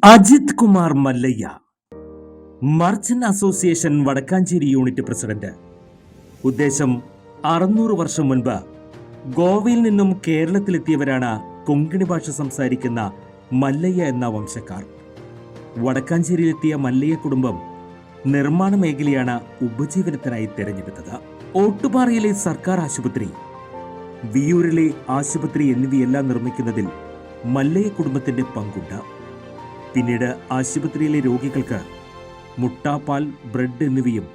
Ajith Kumar Mallayya, merchant association Vadakkanchery unit president. ഉദ്ദേശം 600 വർഷം മുൻപ് ഗോവയിൽ നിന്നും കേരളത്തിലെത്തിയവരാണ് കൊങ്കണി ഭാഷ സംസാരിക്കുന്ന മല്ലയ്യ എന്ന വംശക്കാർ. വടക്കാഞ്ചേരിയിലെത്തിയ മല്ലയ്യ കുടുംബം നിർമ്മാണ മേഖലയാണ് ഉപജീവനത്തിനായി തിരഞ്ഞെടുത്തത്. ഓട്ടുപാറയിലെ സർക്കാർ ആശുപത്രി, വിയൂരിലെ ആശുപത്രി എന്നിവയെല്ലാം നിർമ്മിക്കുന്നതിൽ മല്ലയ്യ കുടുംബത്തിന്റെ പങ്കുണ്ട്. പിന്നീട് ആശുപത്രിയിലെ രോഗികൾക്ക് മുട്ട, പാൽ, ബ്രെഡ് എന്നിവയും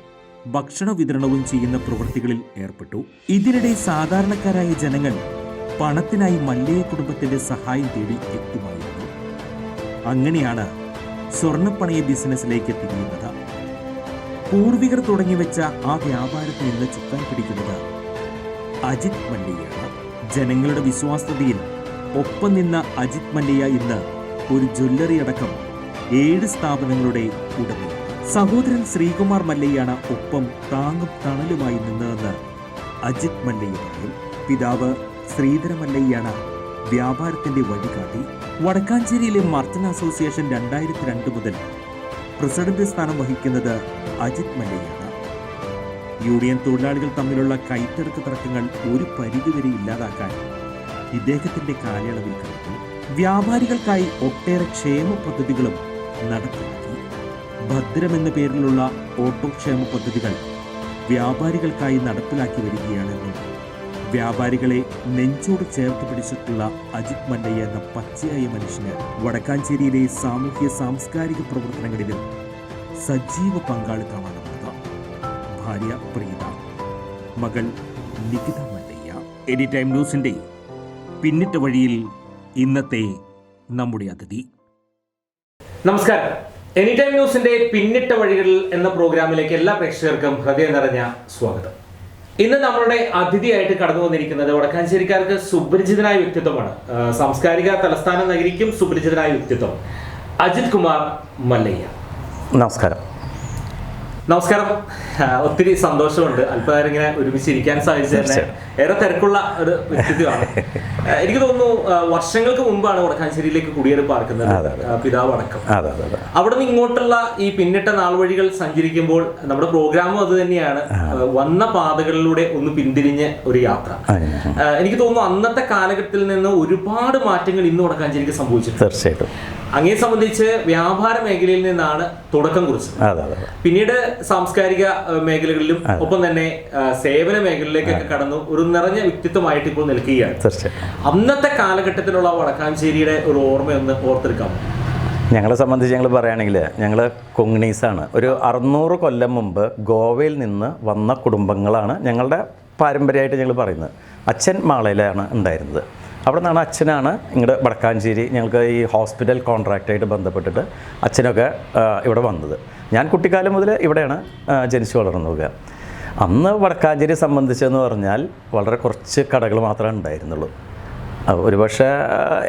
ഭക്ഷണ വിതരണവും ചെയ്യുന്ന പ്രവൃത്തികളിൽ ഏർപ്പെട്ടു. ഇതിനിടെ സാധാരണക്കാരായ ജനങ്ങൾ പണത്തിനായി മല്ലയ്യ കുടുംബത്തിന്റെ സഹായം തേടി എത്തുമായിരുന്നു. അങ്ങനെയാണ് സ്വർണ്ണപ്പണയ ബിസിനസ്സിലേക്ക് തിരിയുന്നത്. പൂർവികർ തുടങ്ങിവെച്ച ആ വ്യാപാരത്തിൽ നിന്ന് ചുക്കാൻ പിടിക്കുന്നത് അജിത് മല്ലയ്യാണ്. ജനങ്ങളുടെ വിശ്വാസ്യതയിൽ ഒപ്പം നിന്ന അജിത് മല്ലയ്യ ഇന്ന് ഒരു ജ്വല്ലറി അടക്കം 7 സ്ഥാപനങ്ങളുടെ ഉടമ. സഹോദരൻ ശ്രീകുമാർ മല്ലയ്യാണ് ഒപ്പം താങ്ങും തണലുമായി നിന്നതെന്ന് അജിത് മല്ലയ്യ പറയും. പിതാവ് ശ്രീധര മല്ലയ്യാണ് വ്യാപാരത്തിന്റെ വഴികാട്ടി. വടക്കാഞ്ചേരിയിലെ മർച്ചന്റ് അസോസിയേഷൻ 2002 മുതൽ പ്രസിഡന്റ് സ്ഥാനം വഹിക്കുന്നത് അജിത് മല്ലയ്യാണ്. യൂണിയൻ തൊഴിലാളികൾ തമ്മിലുള്ള കൈത്തരക്ക് തർക്കങ്ങൾ ഒരു പരിധിവരെ ഇല്ലാതാക്കാൻ ഇദ്ദേഹത്തിന്റെ കാലയളവിൽ കഴിഞ്ഞു. വ്യാപാരികൾക്കായി ഒട്ടേറെ ക്ഷേമ പദ്ധതികളും നടപ്പിലാക്കി. ഭദ്രം എന്ന പേരിലുള്ള ഓട്ടോ ക്ഷേമ പദ്ധതികൾ വ്യാപാരികൾക്കായി നടപ്പിലാക്കി വരികയാണെന്നും വ്യാപാരികളെ നെഞ്ചോട് ചേർത്ത് പിടിച്ചിട്ടുള്ള അജിത് മല്ലയ്യ എന്ന പച്ചയായ മനുഷ്യന് വടക്കാഞ്ചേരിയിലെ സാമൂഹ്യ സാംസ്കാരിക പ്രവർത്തനങ്ങളിലും സജീവ പങ്കാളിത്തമാണുള്ളത്. ഭാര്യ പ്രീത, മകൾ നികിത മല്ലയ്യ. എനി ടൈം ന്യൂസിന്റെ പിന്നിട്ട വഴിയിൽ ഇന്നത്തെ നമ്മുടെ അതിഥി. നമസ്കാരം. എനി ടൈം ന്യൂസിന്റെ പിന്നിട്ട വഴികളിൽ എന്ന പ്രോഗ്രാമിലേക്ക് എല്ലാ പ്രേക്ഷകർക്കും ഹൃദയം നിറഞ്ഞ സ്വാഗതം. ഇന്ന് നമ്മളുടെ അതിഥിയായിട്ട് കടന്നു വന്നിരിക്കുന്നത് വടക്കാഞ്ചേരിക്കാർക്ക് സുപരിചിതനായ വ്യക്തിത്വമാണ്. സാംസ്കാരിക തലസ്ഥാന നഗരിക്കും സുപരിചിതനായ വ്യക്തിത്വം അജിത് കുമാർ മല്ലയ്യ. നമസ്കാരം. നമസ്കാരം. ഒത്തിരി സന്തോഷമുണ്ട് അല്പനേരം ഇങ്ങനെ ഒരുമിച്ചിരിക്കാൻ സാധിച്ചത്. ഏറെ തിരക്കുള്ള ഒരു വ്യക്തിത്വമാണ്. എനിക്ക് തോന്നുന്നു വർഷങ്ങൾക്ക് മുമ്പാണ് വടക്കാഞ്ചേരിയിലേക്ക് കുടിയേറി പാർക്കുന്നത്, പിതാവ് അടക്കം. അവിടെ നിന്ന് ഇങ്ങോട്ടുള്ള ഈ പിന്നിട്ട നാൾവഴികൾ സഞ്ചരിക്കുമ്പോൾ നമ്മുടെ പ്രോഗ്രാമും അത് തന്നെയാണ്. വന്ന പാതകളിലൂടെ ഒന്ന് പിന്തിരിഞ്ഞ ഒരു യാത്ര. എനിക്ക് തോന്നുന്നു അന്നത്തെ കാലഘട്ടത്തിൽ നിന്ന് ഒരുപാട് മാറ്റങ്ങൾ ഇന്ന് വടക്കാഞ്ചേരിക്ക് സംഭവിച്ചിട്ടുണ്ട്. തീർച്ചയായിട്ടും. അങ്ങേ സംബന്ധിച്ച് വ്യാപാര മേഖലയിൽ നിന്നാണ് തുടക്കം കുറിച്ചത്. പിന്നീട് സാംസ്കാരിക മേഖലകളിലും ഒപ്പം തന്നെ സേവന മേഖലയിലേക്കൊക്കെ കടന്നു ഒരു നിറഞ്ഞ വ്യക്തിത്വമായിട്ട് ഇപ്പോൾ നിൽക്കുകയാണ്. അന്നത്തെ കാലഘട്ടത്തിലുള്ള വടക്കാഞ്ചേരിയുടെ ഒരു ഓർമ്മയൊന്ന് ഓർത്തെടുക്കാമോ? ഞങ്ങളെ സംബന്ധിച്ച് ഞങ്ങൾ പറയുകയാണെങ്കിൽ ഞങ്ങൾ കൊങ്ണീസാണ്. ഒരു 600 കൊല്ലം മുമ്പ് ഗോവയിൽ നിന്ന് വന്ന കുടുംബങ്ങളാണ് ഞങ്ങളുടെ പാരമ്പര്യമായിട്ട് ഞങ്ങൾ പറയുന്നത്. അച്ഛൻ മാളയിലാണ് ഉണ്ടായിരുന്നത്. അവിടെ നിന്നാണ് അച്ഛനാണ് ഇങ്ങോട്ട് വടക്കാഞ്ചേരി ഞങ്ങൾക്ക് ഈ ഹോസ്പിറ്റൽ കോൺട്രാക്റ്റായിട്ട് ബന്ധപ്പെട്ടിട്ട് അച്ഛനൊക്കെ ഇവിടെ വന്നത്. ഞാൻ കുട്ടിക്കാലം മുതൽ ഇവിടെയാണ് ജനിച്ചു വളർന്നത്. അന്ന് വടക്കാഞ്ചേരി സംബന്ധിച്ചെന്ന് പറഞ്ഞാൽ വളരെ കുറച്ച് കടകൾ മാത്രമേ ഉണ്ടായിരുന്നുള്ളൂ. ഒരുപക്ഷെ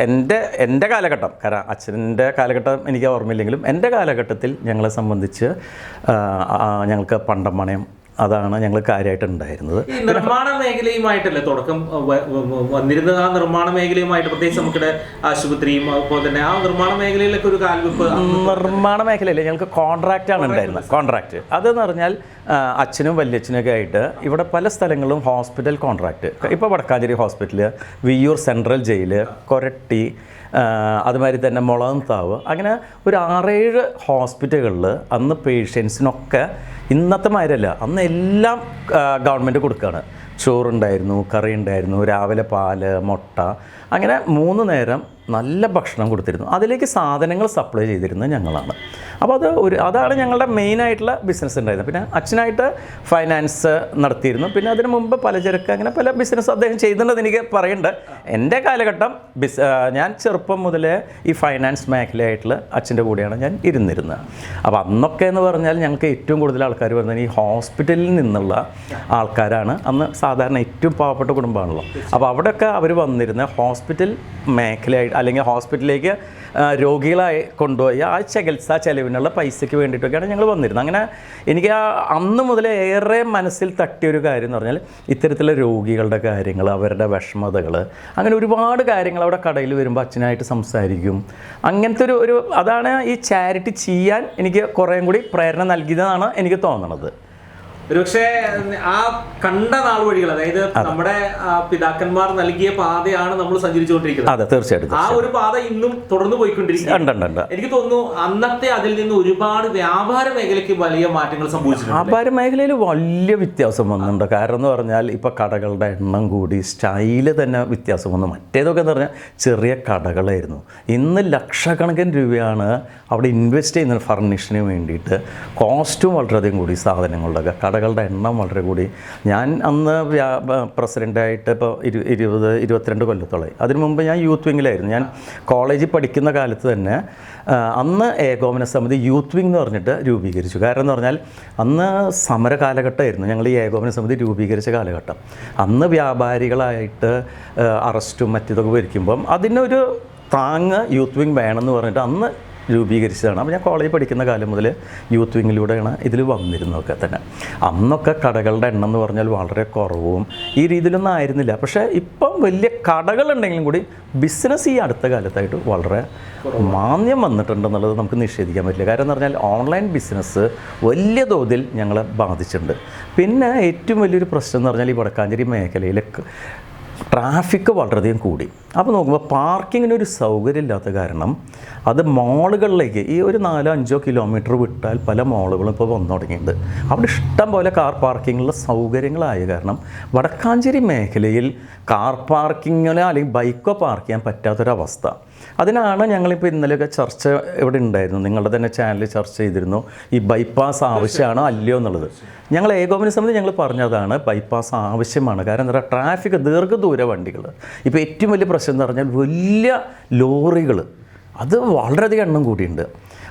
എൻ്റെ കാലഘട്ടം, കാരണം അച്ഛൻ്റെ കാലഘട്ടം എനിക്ക് ഓർമ്മയില്ലെങ്കിലും എൻ്റെ കാലഘട്ടത്തിൽ ഞങ്ങളെ സംബന്ധിച്ച് ഞങ്ങൾക്ക് പണ്ടമണയം അതാണ് ഞങ്ങൾ കാര്യമായിട്ട് ഉണ്ടായിരുന്നത്. ഈ നിർമ്മാണ മേഖലയുമായിട്ടല്ലേ തുടക്കം വന്നിരുന്നത്? ആ നിർമ്മാണ മേഖലയുമായിട്ട് പ്രത്യേകിച്ച് നമുക്കിടെ ആശുപത്രിയും അതുപോലെ തന്നെ ആ നിർമ്മാണ മേഖലയിലൊക്കെ ഒരു കാൽവെപ്പ്. നിർമ്മാണ മേഖലയിൽ ഞങ്ങൾക്ക് കോൺട്രാക്റ്റാണ് ഉണ്ടായിരുന്നത്. കോൺട്രാക്റ്റ് അതെന്ന് പറഞ്ഞാൽ അച്ഛനും വല്യച്ഛനൊക്കെ ആയിട്ട് ഇവിടെ പല സ്ഥലങ്ങളിലും ഹോസ്പിറ്റൽ കോൺട്രാക്റ്റ്. ഇപ്പോൾ Vadakkanchery hospital, Viyyur central jail, Koratty, അതുമാതിരി തന്നെ മുളന്താവ്, അങ്ങനെ ഒരു 6-7 ഹോസ്പിറ്റലുകളിൽ അന്ന് പേഷ്യൻസിനൊക്കെ ഇന്നത്തെ മാതിരിയല്ല, അന്ന് എല്ലാം ഗവൺമെൻറ് കൊടുക്കുകയാണ്. ചോറുണ്ടായിരുന്നു, കറി ഉണ്ടായിരുന്നു, രാവിലെ പാല്, മുട്ട, അങ്ങനെ 3 നേരം നല്ല ഭക്ഷണം കൊടുത്തിരുന്നു. അതിലേക്ക് സാധനങ്ങൾ സപ്ലൈ ചെയ്തിരുന്നത് ഞങ്ങളാണ്. അപ്പോൾ അതാണ് ഞങ്ങളുടെ മെയിനായിട്ടുള്ള ബിസിനസ് ഉണ്ടായിരുന്നത്. പിന്നെ അച്ഛനായിട്ട് ഫൈനാൻസ് നടത്തിയിരുന്നു. പിന്നെ അതിന് മുമ്പ് പലചരക്ക്, അങ്ങനെ പല ബിസിനസ് അദ്ദേഹം ചെയ്തിട്ടുണ്ടെന്ന് എനിക്ക് പറയുന്നുണ്ട്. എൻ്റെ കാലഘട്ടം ഞാൻ ചെറുപ്പം മുതലേ ഈ ഫൈനാൻസ് മേഖലയായിട്ടുള്ള അച്ഛൻ്റെ കൂടെയാണ് ഞാൻ ഇരുന്നിരുന്നത്. അപ്പോൾ അന്നൊക്കെ എന്ന് പറഞ്ഞാൽ ഞങ്ങൾക്ക് ഏറ്റവും കൂടുതൽ ആൾക്കാർ വരുന്നത് ഈ ഹോസ്പിറ്റലിൽ നിന്നുള്ള ആൾക്കാരാണ്. അന്ന് സാധാരണ ഏറ്റവും പാവപ്പെട്ട കുടുംബമാണല്ലോ. അപ്പോൾ അവിടെയൊക്കെ അവർ വന്നിരുന്ന ഹോസ്പിറ്റൽ മേഖലയായിട്ട് അല്ലെങ്കിൽ ഹോസ്പിറ്റലിലേക്ക് രോഗികളായി കൊണ്ടുപോയി ആ ചികിത്സാ ചെലവിനുള്ള പൈസയ്ക്ക് വേണ്ടിയിട്ടൊക്കെയാണ് ഞങ്ങൾ വന്നിരുന്നത്. അങ്ങനെ എനിക്ക് അന്ന് മുതൽ ഏറെ മനസ്സിൽ തട്ടിയൊരു കാര്യം എന്ന് പറഞ്ഞാൽ ഇത്തരത്തിലുള്ള രോഗികളുടെ കാര്യങ്ങൾ, അവരുടെ വിഷമതകൾ, അങ്ങനെ ഒരുപാട് കാര്യങ്ങൾ അവിടെ കടയിൽ വരുമ്പോൾ അച്ഛനായിട്ട് സംസാരിക്കും. അങ്ങനത്തെ ഒരു അതാണ് ഈ ചാരിറ്റി ചെയ്യാൻ എനിക്ക് കുറേയും കൂടി പ്രേരണ നൽകിയതെന്നാണ് എനിക്ക് തോന്നുന്നത്. ഒരുപക്ഷെ ആ കണ്ട നാൾ വഴികൾ, അതായത് നമ്മുടെ പിതാക്കന്മാർ നൽകിയ പാതയാണ് നമ്മൾ സഞ്ചരിച്ചുകൊണ്ടിരിക്കുന്നത്. അതെ, തീർച്ചയായിട്ടും ആ ഒരു പാത ഇന്നും തുടർന്ന് പോയിക്കൊണ്ടിരിക്കുന്നു. എനിക്ക് തോന്നുന്നു അന്നത്തെ അതിൽ നിന്ന് ഒരുപാട് വ്യാപാര മേഖലയ്ക്ക് വലിയ മാറ്റങ്ങൾ സംഭവിച്ചിട്ടുണ്ട്. വ്യാപാര മേഖലയിൽ വലിയ വ്യത്യാസം വന്നിട്ടുണ്ട്. കാരണം എന്ന് പറഞ്ഞാൽ ഇപ്പോൾ കടകളുടെ എണ്ണം കൂടി, സ്റ്റൈല് തന്നെ വ്യത്യാസം വന്നു. മറ്റേതൊക്കെ എന്ന് പറഞ്ഞാൽ ചെറിയ കടകളായിരുന്നു. ഇന്ന് ലക്ഷക്കണക്കിന് രൂപയാണ് അവിടെ ഇൻവെസ്റ്റ് ചെയ്യുന്നത് ഫർണിഷിന് വേണ്ടിയിട്ട്. കോസ്റ്റും വളരെയധികം കൂടി, സാധനങ്ങളുടെയൊക്കെ കടകളുടെ എണ്ണം വളരെ കൂടി. ഞാൻ അന്ന് പ്രസിഡൻ്റായിട്ട് ഇപ്പോൾ 22 കൊല്ലത്തോളമായി. അതിനു മുമ്പ് ഞാൻ യൂത്ത് വിങ്ങിലായിരുന്നു. ഞാൻ കോളേജിൽ പഠിക്കുന്ന കാലത്ത് തന്നെ അന്ന് ഏകോപന സമിതി യൂത്ത് വിങ് എന്ന് പറഞ്ഞിട്ട് രൂപീകരിച്ചു. കാരണം എന്ന് പറഞ്ഞാൽ അന്ന് സമര കാലഘട്ടമായിരുന്നു. ഞങ്ങൾ ഈ ഏകോപന സമിതി രൂപീകരിച്ച കാലഘട്ടം. അന്ന് വ്യാപാരികളായിട്ട് അറസ്റ്റും മറ്റിതൊക്കെ വരിക്കുമ്പം അതിനൊരു താങ്ങ് യൂത്ത് വിങ് വേണമെന്ന് പറഞ്ഞിട്ട് അന്ന് രൂപീകരിച്ചതാണ്. അപ്പോൾ ഞാൻ കോളേജിൽ പഠിക്കുന്ന കാലം മുതൽ യൂത്ത് വിങ്ങിലൂടെയാണ് ഇതിൽ വന്നിരുന്നതൊക്കെ തന്നെ. അന്നൊക്കെ കടകളുടെ എണ്ണം എന്ന് പറഞ്ഞാൽ വളരെ കുറവും ഈ രീതിയിലൊന്നും ആയിരുന്നില്ല. പക്ഷേ ഇപ്പം വലിയ കടകളുണ്ടെങ്കിലും കൂടി ബിസിനസ് ഈ അടുത്ത കാലത്തായിട്ട് വളരെ മാന്യം വന്നിട്ടുണ്ടെന്നുള്ളത് നമുക്ക് നിഷേധിക്കാൻ പറ്റില്ല. കാരണം എന്ന് പറഞ്ഞാൽ ഓൺലൈൻ ബിസിനസ് വലിയ തോതിൽ ഞങ്ങളെ ബാധിച്ചിട്ടുണ്ട്. പിന്നെ ഏറ്റവും വലിയൊരു പ്രശ്നം എന്ന് പറഞ്ഞാൽ ഈ വടക്കാഞ്ചേരി മേഖലയിൽ ട്രാഫിക് വളരെയധികം കൂടി. അപ്പോൾ നോക്കുമ്പോൾ പാർക്കിങ്ങിനൊരു സൗകര്യം ഇല്ലാത്ത കാരണം അത് മോളുകളിലേക്ക് ഈ ഒരു 4-5 കിലോമീറ്റർ വിട്ടാൽ പല മോളുകളും ഇപ്പോൾ വന്നു തുടങ്ങിയിട്ടുണ്ട്. അവിടെ ഇഷ്ടം പോലെ കാർ പാർക്കിങ്ങുള്ള സൗകര്യങ്ങളായ കാരണം വടക്കാഞ്ചേരി മേഖലയിൽ കാർ പാർക്കിങ്ങിനോ അല്ലെങ്കിൽ ബൈക്കോ പാർക്ക് ചെയ്യാൻ പറ്റാത്തൊരവസ്ഥ. അതിനാണ് ഞങ്ങളിപ്പോൾ ഇന്നലെയൊക്കെ ചർച്ച ഇവിടെ ഉണ്ടായിരുന്നു, നിങ്ങളുടെ തന്നെ ചാനലിൽ ചർച്ച ചെയ്തിരുന്നു, ഈ ബൈപ്പാസ് ആവശ്യമാണോ അല്ലയോ എന്നുള്ളത്. ഞങ്ങൾ ഏകോപന സമിതി ഞങ്ങൾ പറഞ്ഞതാണ് ബൈപ്പാസ് ആവശ്യമാണ്. കാരണം എന്താ പറയുക, ട്രാഫിക് ദീർഘദൂര വണ്ടികൾ ഇപ്പോൾ ഏറ്റവും വലിയ പ്രശ്നം എന്ന് പറഞ്ഞാൽ വലിയ ലോറികൾ, അത് വളരെയധികം എണ്ണം കൂടിയുണ്ട്.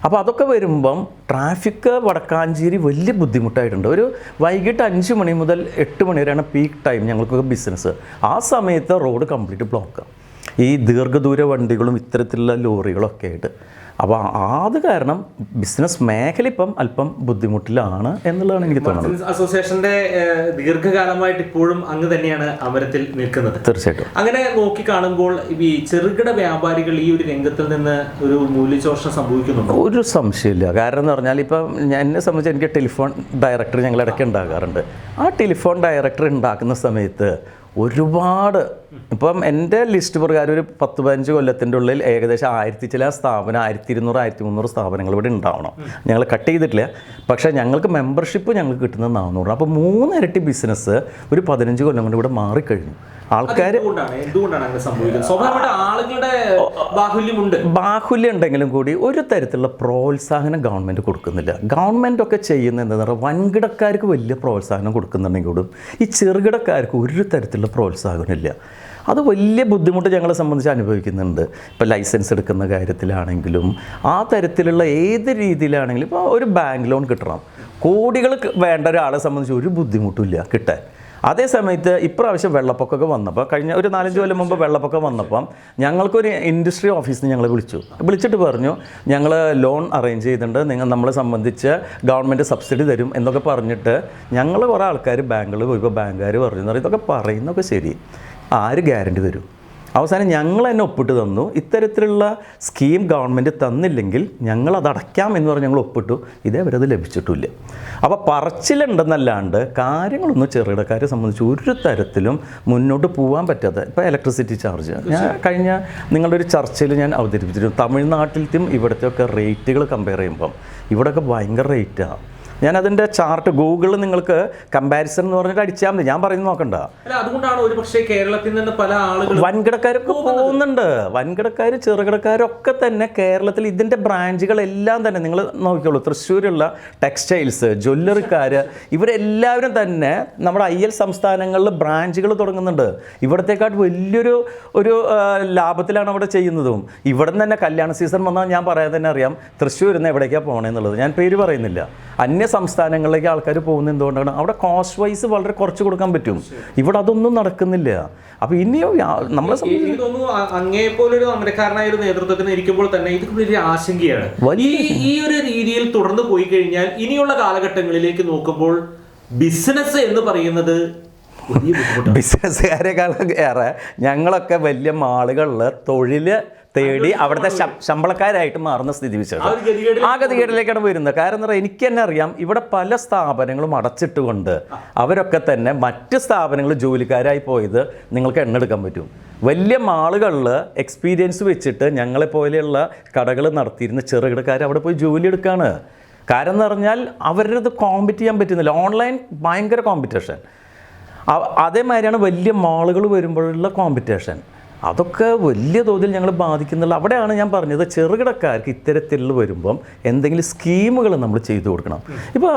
അപ്പോൾ അതൊക്കെ വരുമ്പം ട്രാഫിക് വടക്കാഞ്ചേരി വലിയ ബുദ്ധിമുട്ടായിട്ടുണ്ട്. ഒരു വൈകിട്ട് 5 മണി മുതൽ 8 മണി വരെയാണ് പീക്ക് ടൈം ഞങ്ങൾക്കൊക്കെ ബിസിനസ്. ആ സമയത്ത് റോഡ് കംപ്ലീറ്റ് ബ്ലോക്കാണ് ഈ ദീർഘദൂര വണ്ടികളും ഇത്തരത്തിലുള്ള ലോറികളൊക്കെ ആയിട്ട്. അപ്പോൾ അത് കാരണം ബിസിനസ് മേഖല ഇപ്പം അല്പം ബുദ്ധിമുട്ടിലാണ് എന്നുള്ളതാണ് എനിക്ക് തോന്നുന്നത്. അസോസിയേഷന്റെ ദീർഘകാലമായിട്ട് ഇപ്പോഴും അങ്ങ് തന്നെയാണ് അമരത്തിൽ നിൽക്കുന്നത്. തീർച്ചയായിട്ടും. അങ്ങനെ നോക്കി കാണുമ്പോൾ ഈ ചെറുകിട വ്യാപാരികൾ ഈ ഒരു രംഗത്തിൽ നിന്ന് ഒരു മൂല്യശോഷണം സംഭവിക്കുന്നുണ്ട്? ഒരു സംശയമില്ല. കാരണം എന്ന് പറഞ്ഞാൽ ഇപ്പം എന്നെ സംബന്ധിച്ച് എനിക്ക് ടെലിഫോൺ ഡയറക്ടർ ഞങ്ങൾ ഇടയ്ക്ക് ഉണ്ടാകാറുണ്ട്. ആ ടെലിഫോൺ ഡയറക്ടർ ഉണ്ടാക്കുന്ന സമയത്ത് ഒരുപാട് ഇപ്പം എൻ്റെ ലിസ്റ്റ് പ്രകാരം ഒരു 10-15 കൊല്ലത്തിൻ്റെ ഉള്ളിൽ ഏകദേശം 1000 ചില സ്ഥാപനം 1200-1300 സ്ഥാപനങ്ങൾ ഇവിടെ ഉണ്ടാവണം. ഞങ്ങൾ കട്ട് ചെയ്തിട്ടില്ല. പക്ഷേ ഞങ്ങൾക്ക് മെമ്പർഷിപ്പ് ഞങ്ങൾക്ക് കിട്ടുന്നത് 400. അപ്പോൾ 3 ഇരട്ടി ബിസിനസ് ഒരു 15 കൊല്ലം കൊണ്ട് ഇവിടെ മാറിക്കഴിഞ്ഞു. ആൾക്കാർ ബാഹുല്യം ഉണ്ടെങ്കിലും കൂടി ഒരു തരത്തിലുള്ള പ്രോത്സാഹനം ഗവൺമെൻറ് കൊടുക്കുന്നില്ല. ഗവൺമെൻറ്റൊക്കെ ചെയ്യുന്നത് എന്താണെന്ന് പറഞ്ഞാൽ വൻകിടക്കാർക്ക് വലിയ പ്രോത്സാഹനം കൊടുക്കുന്നുണ്ടെങ്കിൽ കൂടും ഈ ചെറുകിടക്കാർക്ക് ഒരു തരത്തിലുള്ള പ്രോത്സാഹനമില്ല. അത് വലിയ ബുദ്ധിമുട്ട് ഞങ്ങളെ സംബന്ധിച്ച് അനുഭവിക്കുന്നുണ്ട്. ഇപ്പോൾ ലൈസൻസ് എടുക്കുന്ന കാര്യത്തിലാണെങ്കിലും ആ തരത്തിലുള്ള ഏത് രീതിയിലാണെങ്കിലും ഇപ്പോൾ ഒരു ബാങ്ക് ലോൺ കിട്ടണം, കോടികൾ വേണ്ട ഒരാളെ സംബന്ധിച്ച് ഒരു ബുദ്ധിമുട്ടില്ല കിട്ടാൻ. അതേ സമയത്ത് ഇപ്രാവശ്യം വെള്ളപ്പൊക്കമൊക്കെ വന്നപ്പോൾ കഴിഞ്ഞ ഒരു 4-5 കൊല്ലം മുമ്പ് വെള്ളപ്പൊക്കം വന്നപ്പം ഞങ്ങൾക്കൊരു ഇൻഡസ്ട്രി ഓഫീസിൽ ഞങ്ങൾ വിളിച്ചിട്ട് പറഞ്ഞു ഞങ്ങൾ ലോൺ അറേഞ്ച് ചെയ്തിട്ടുണ്ട്, നമ്മളെ സംബന്ധിച്ച് ഗവൺമെൻറ് സബ്സിഡി തരും എന്നൊക്കെ പറഞ്ഞിട്ട് ഞങ്ങൾ കുറേ ആൾക്കാർ ബാങ്കുകളിൽ പോയപ്പോൾ ബാങ്കുകാർ പറഞ്ഞു ഇതൊക്കെ പറയുന്നതൊക്കെ ശരി, ആര് ഗ്യാരണ്ടി തരും? അവസാനം ഞങ്ങൾ തന്നെ ഒപ്പിട്ട് തന്നു. ഇത്തരത്തിലുള്ള സ്കീം ഗവൺമെൻറ് തന്നില്ലെങ്കിൽ ഞങ്ങളത് അടയ്ക്കാം എന്ന് പറഞ്ഞ് ഞങ്ങൾ ഒപ്പിട്ടു. ഇതേവരത് ലഭിച്ചിട്ടില്ല. അപ്പോൾ പറച്ചിലുണ്ടെന്നല്ലാണ്ട് കാര്യങ്ങളൊന്നും ചെറുകിടക്കാരെ സംബന്ധിച്ച് ഒരു തരത്തിലും മുന്നോട്ട് പോകാൻ പറ്റാത്ത. ഇപ്പോൾ ഇലക്ട്രിസിറ്റി ചാർജ് ഞാൻ കഴിഞ്ഞ നിങ്ങളുടെ ഒരു ചർച്ചയിൽ ഞാൻ അവതരിപ്പിച്ചിരുന്നു. തമിഴ്നാട്ടിലത്തെയും ഇവിടുത്തെയൊക്കെ റേറ്റുകൾ കമ്പയർ ചെയ്യുമ്പം ഇവിടെയൊക്കെ ഭയങ്കര റേറ്റാണ്. ഞാനതിൻ്റെ ചാർട്ട് ഗൂഗിളിൽ നിങ്ങൾക്ക് കമ്പാരിസൺ എന്ന് പറഞ്ഞിട്ട് അടിച്ചാൽ മതി, ഞാൻ പറയുന്നത് നോക്കണ്ട. അതുകൊണ്ടാണ് ഒരു പക്ഷേ കേരളത്തിൽ നിന്ന് പല ആളുകളും വൻകിടക്കാരൊക്കെ പോകുന്നുണ്ട്. വൻകിടക്കാർ ചെറുകിടക്കാരൊക്കെ തന്നെ കേരളത്തിൽ ഇതിൻ്റെ ബ്രാഞ്ചുകളെല്ലാം തന്നെ നിങ്ങൾ നോക്കിക്കോളൂ. തൃശ്ശൂരുള്ള ടെക്സ്റ്റൈൽസ്, ജ്വല്ലറിക്കാർ ഇവരെല്ലാവരും തന്നെ നമ്മുടെ IL സംസ്ഥാനങ്ങളിൽ ബ്രാഞ്ചുകൾ തുടങ്ങുന്നുണ്ട്. ഇവിടത്തെക്കാട്ട് വലിയൊരു ലാഭത്തിലാണ് അവിടെ ചെയ്യുന്നതും. ഇവിടെ നിന്ന് തന്നെ കല്യാണ സീസൺ വന്നാൽ ഞാൻ പറയാൻ തന്നെ അറിയാം തൃശ്ശൂരിൽ നിന്ന് എവിടേക്കാണ് പോകണമെന്നുള്ളത്. ഞാൻ പേര് പറയുന്നില്ല. അന്യ അന്യ സംസ്ഥാനങ്ങളിലേക്ക് ആൾക്കാർ പോകുന്നത് എന്തുകൊണ്ടാണ്? അവിടെ കോസ്റ്റ് വൈസ് വളരെ കുറച്ച് കൊടുക്കാൻ പറ്റും. ഇവിടെ അതൊന്നും നടക്കുന്നില്ല. അപ്പോൾ ഇനിയും നമ്മളെ എനിക്ക് തോന്നുന്നു അങ്ങേപ്പോലൊരു അമരക്കാരനായ ഒരു നേതൃത്വത്തിന് ഇരിക്കുമ്പോൾ തന്നെ ഇത് വലിയ ആശങ്കയാണ്. ഈ ഒരു രീതിയിൽ തുടർന്ന് പോയി കഴിഞ്ഞാൽ ഇനിയുള്ള കാലഘട്ടങ്ങളിലേക്ക് നോക്കുമ്പോൾ ബിസിനസ് എന്ന് പറയുന്നത് ബിസിനസ്സുകാരെക്കാൾ ഏറെ ഞങ്ങളൊക്കെ വലിയ മാളുകളിൽ തൊഴിൽ തേടി അവിടുത്തെ ശമ്പളക്കാരായിട്ട് മാറുന്ന സ്ഥിതി വിശേഷം ആ ഗതികേടിലേക്കാണ് വരുന്നത്. കാരണം എന്താ പറയുക, എനിക്ക് തന്നെ അറിയാം, ഇവിടെ പല സ്ഥാപനങ്ങളും അടച്ചിട്ടുകൊണ്ട് അവരൊക്കെ തന്നെ മറ്റ് സ്ഥാപനങ്ങളിൽ ജോലിക്കാരായി പോയത് നിങ്ങൾക്ക് എണ്ണെടുക്കാൻ പറ്റും. വലിയ മാളുകളിൽ എക്സ്പീരിയൻസ് വെച്ചിട്ട് ഞങ്ങളെപ്പോലെയുള്ള കടകൾ നടത്തിയിരുന്ന ചെറുകിടക്കാർ അവിടെ പോയി ജോലി എടുക്കുകയാണ്. കാരണം എന്ന് പറഞ്ഞാൽ അവരത് കോമ്പറ്റ് ചെയ്യാൻ പറ്റുന്നില്ല. ഓൺലൈൻ ഭയങ്കര കോമ്പറ്റീഷൻ. അതേമാതിരിയാണ് വലിയ മാളുകൾ വരുമ്പോഴുള്ള കോമ്പറ്റീഷൻ. അതൊക്കെ വലിയ തോതിൽ ഞങ്ങൾ ബാധിക്കുന്നില്ല. അവിടെയാണ് ഞാൻ പറഞ്ഞത്, ചെറുകിടക്കാർക്ക് ഇത്തരത്തിൽ വരുമ്പം എന്തെങ്കിലും സ്കീമുകൾ നമ്മൾ ചെയ്തു കൊടുക്കണം. ഇപ്പോൾ